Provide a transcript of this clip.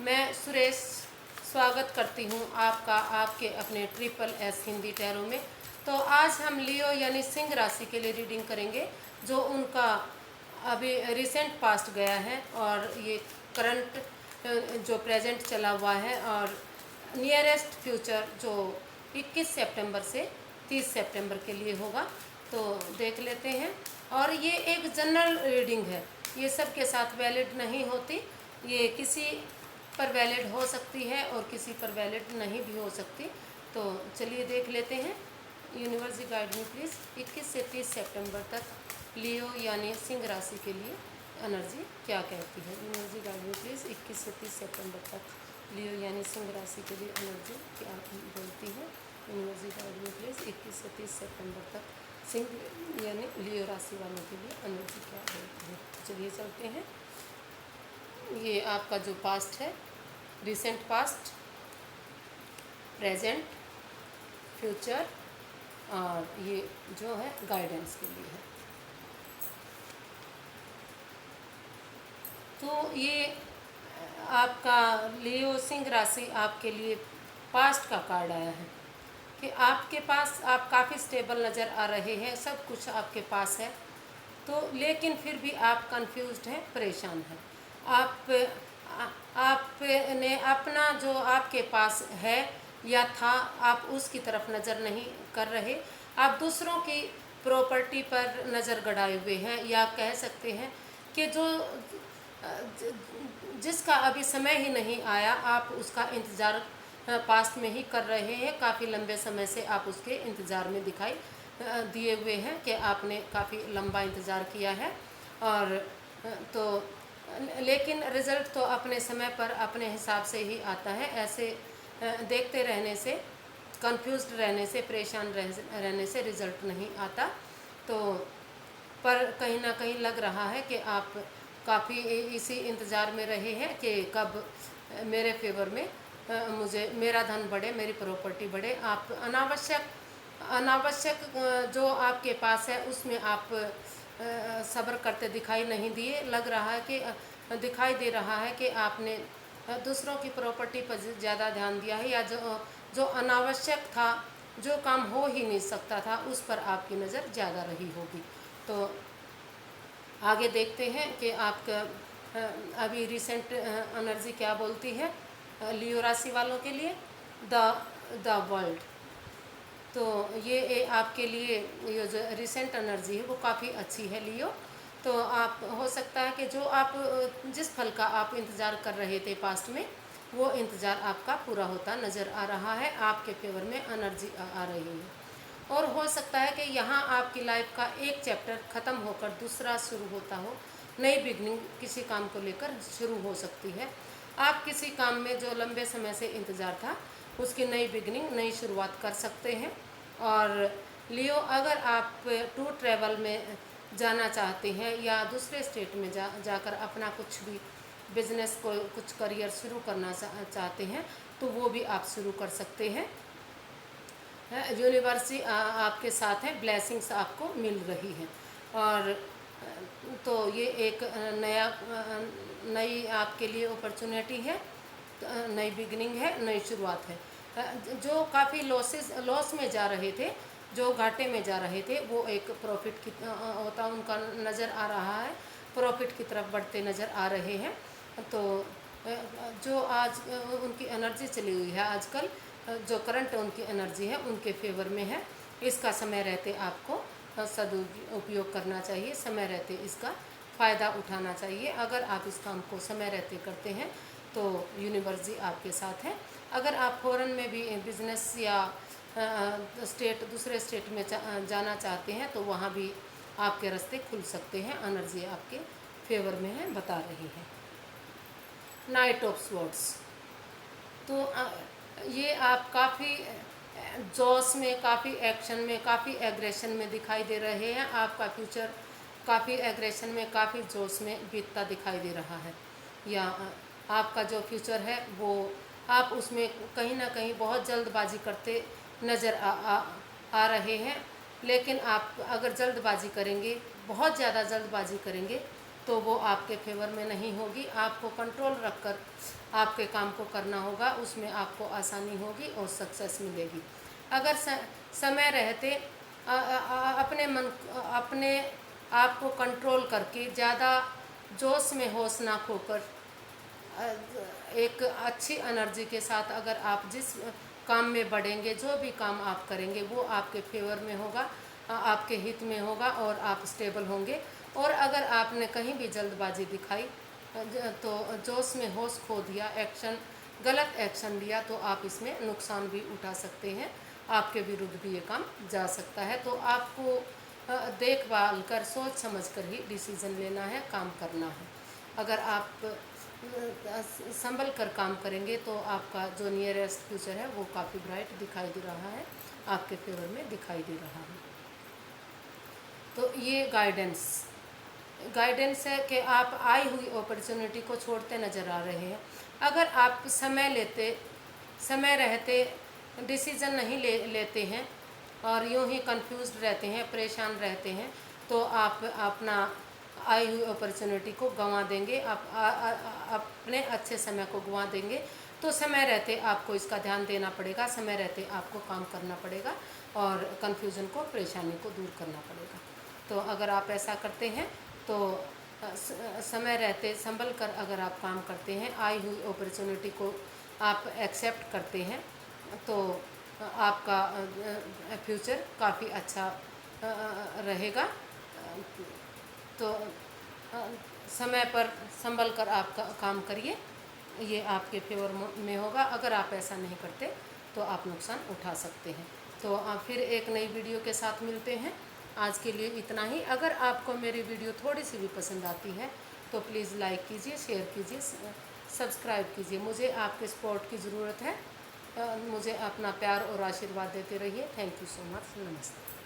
मैं सुरेश स्वागत करती हूँ आपका आपके अपने ट्रिपल एस हिंदी टैरो में। तो आज हम लियो यानी सिंह राशि के लिए रीडिंग करेंगे, जो उनका अभी रिसेंट पास्ट गया है और ये करंट जो प्रेजेंट चला हुआ है और नियरेस्ट फ्यूचर जो 21 सितंबर से 30 सितंबर के लिए होगा। तो देख लेते हैं। और ये एक जनरल रीडिंग है, ये सब के साथ वैलिड नहीं होती। ये किसी पर वैलिड हो सकती है और किसी पर वैलिड नहीं भी हो सकती। तो चलिए देख लेते हैं। यूनिवर्स गाइड मी प्लीज़ 21 से 30 सितंबर तक लियो यानी सिंह राशि के लिए एनर्जी क्या कहती है। यूनिवर्स गाइड मी प्लीज़ 21 से 30 सितंबर तक लियो यानी सिंह राशि के लिए एनर्जी क्या बोलती है। यूनिवर्स गाइड मी प्लीज़ 21 से 30 सितंबर तक सिंह यानी लियो राशि वालों के लिए एनर्जी क्या बोलती है। चलिए चलते हैं। ये आपका जो पास्ट है, रिसेंट पास्ट, प्रेजेंट, फ्यूचर और ये जो है गाइडेंस के लिए है। तो ये आपका लियो सिंह राशि आपके लिए पास्ट का कार्ड आया है कि आपके पास आप काफ़ी स्टेबल नज़र आ रहे हैं, सब कुछ आपके पास है। तो लेकिन फिर भी आप कंफ्यूज्ड हैं, परेशान हैं। आपने अपना जो आपके पास है या था, आप उसकी तरफ नज़र नहीं कर रहे। आप दूसरों की प्रॉपर्टी पर नज़र गड़ाए हुए हैं, या कह सकते हैं कि जो जिसका अभी समय ही नहीं आया, आप उसका इंतज़ार पास्ट में ही कर रहे हैं। काफ़ी लंबे समय से आप उसके इंतज़ार में दिखाई दिए हुए हैं कि आपने काफ़ी लंबा इंतज़ार किया है। और तो लेकिन रिज़ल्ट तो अपने समय पर अपने हिसाब से ही आता है। ऐसे देखते रहने से, कंफ्यूज्ड रहने से, परेशान रहने से रिज़ल्ट नहीं आता। तो पर कहीं ना कहीं लग रहा है कि आप काफ़ी इसी इंतज़ार में रहे हैं कि कब मेरे फेवर में मुझे मेरा धन बढ़े, मेरी प्रॉपर्टी बढ़े। आप अनावश्यक जो आपके पास है उसमें आप सब्र करते दिखाई नहीं दिए। लग रहा है कि दिखाई दे रहा है कि आपने दूसरों की प्रॉपर्टी पर ज़्यादा ध्यान दिया है, या जो अनावश्यक था, जो काम हो ही नहीं सकता था, उस पर आपकी नज़र ज़्यादा रही होगी। तो आगे देखते हैं कि आपका अभी रिसेंट एनर्जी क्या बोलती है लियो राशि वालों के लिए। The world. तो ये आपके लिए ये जो रिसेंट एनर्जी है वो काफ़ी अच्छी है लियो। तो आप हो सकता है कि जो आप जिस फल का आप इंतज़ार कर रहे थे पास्ट में, वो इंतज़ार आपका पूरा होता नज़र आ रहा है। आपके फेवर में एनर्जी आ रही है। और हो सकता है कि यहाँ आपकी लाइफ का एक चैप्टर ख़त्म होकर दूसरा शुरू होता हो। नई बिगनिंग किसी काम को लेकर शुरू हो सकती है। आप किसी काम में जो लंबे समय से इंतज़ार था, उसकी नई बिगनिंग, नई शुरुआत कर सकते हैं। और लियो, अगर आप टूर ट्रैवल में जाना चाहते हैं या दूसरे स्टेट में जाकर अपना कुछ भी बिजनेस को, कुछ करियर शुरू करना चाहते हैं, तो वो भी आप शुरू कर सकते हैं। यूनिवर्सिटी आपके साथ है, ब्लेसिंग्स आपको मिल रही हैं। और तो ये एक नई आपके लिए अपॉर्चुनिटी है, नई बिगनिंग है, नई शुरुआत है। जो काफ़ी लॉस में जा रहे थे, जो घाटे में जा रहे थे, वो एक प्रॉफिट की होता उनका नज़र आ रहा है, प्रॉफिट की तरफ बढ़ते नज़र आ रहे हैं। तो जो आज उनकी एनर्जी चली हुई है आजकल, जो करंट उनकी एनर्जी है उनके फेवर में है। इसका समय रहते आपको सदुपयोग करना चाहिए, समय रहते इसका फ़ायदा उठाना चाहिए। अगर आप इस काम को समय रहते करते हैं तो यूनिवर्स जी आपके साथ है। अगर आप फॉरेन में भी बिजनेस या दूसरे स्टेट में जाना चाहते हैं, तो वहाँ भी आपके रास्ते खुल सकते हैं। एनर्जी आपके फेवर में है, बता रही है। Night of swords. तो ये आप काफ़ी जोश में, काफ़ी एक्शन में, काफ़ी एग्रेशन में दिखाई दे रहे हैं। आपका फ्यूचर काफ़ी एग्रेशन में, काफ़ी जोश में बीतता दिखाई दे रहा है। या आपका जो फ्यूचर है वो आप उसमें कहीं ना कहीं बहुत जल्दबाजी करते नज़र आ रहे हैं। लेकिन आप अगर जल्दबाजी करेंगे, बहुत ज़्यादा जल्दबाजी करेंगे, तो वो आपके फेवर में नहीं होगी। आपको कंट्रोल रखकर आपके काम को करना होगा, उसमें आपको आसानी होगी और सक्सेस मिलेगी। अगर समय रहते अपने आप को कंट्रोल करके ज़्यादा जोश में होश ना खोकर एक अच्छी एनर्जी के साथ अगर आप जिस काम में बढ़ेंगे, जो भी काम आप करेंगे वो आपके फेवर में होगा, आपके हित में होगा और आप स्टेबल होंगे। और अगर आपने कहीं भी जल्दबाजी दिखाई तो जोश में होश खो दिया, गलत एक्शन लिया, तो आप इसमें नुकसान भी उठा सकते हैं, आपके विरुद्ध भी ये काम जा सकता है। तो आपको देखभाल कर सोच समझ कर ही डिसीज़न लेना है, काम करना है। अगर आप संभल कर काम करेंगे तो आपका जो नियरेस्ट फ्यूचर है वो काफ़ी ब्राइट दिखाई दे रहा है, आपके फेवर में दिखाई दे रहा है। तो ये गाइडेंस है कि आप आई हुई अपॉर्चुनिटी को छोड़ते नज़र आ रहे हैं। अगर आप समय रहते डिसीज़न नहीं लेते हैं और यूं ही कंफ्यूज्ड रहते हैं, परेशान रहते हैं, तो आप अपना आई हुई अपॉर्चुनिटी को गंवा देंगे, आप अपने अच्छे समय को गंवा देंगे। तो समय रहते आपको इसका ध्यान देना पड़ेगा, समय रहते आपको काम करना पड़ेगा और कन्फ्यूज़न को, परेशानी को दूर करना पड़ेगा। तो अगर आप ऐसा करते हैं तो समय रहते संभल कर अगर आप काम करते हैं, आई हुई अपॉर्चुनिटी को आप एक्सेप्ट करते हैं, तो आपका फ्यूचर काफ़ी अच्छा रहेगा। तो समय पर संभल कर आप काम करिए, ये आपके फेवर में होगा। अगर आप ऐसा नहीं करते तो आप नुकसान उठा सकते हैं। तो आप फिर एक नई वीडियो के साथ मिलते हैं। आज के लिए इतना ही। अगर आपको मेरी वीडियो थोड़ी सी भी पसंद आती है तो प्लीज़ लाइक कीजिए, शेयर कीजिए, सब्सक्राइब कीजिए। मुझे आपके सपोर्ट की ज़रूरत है। मुझे अपना प्यार और आशीर्वाद देते रहिए। Thank you so much. नमस्ते।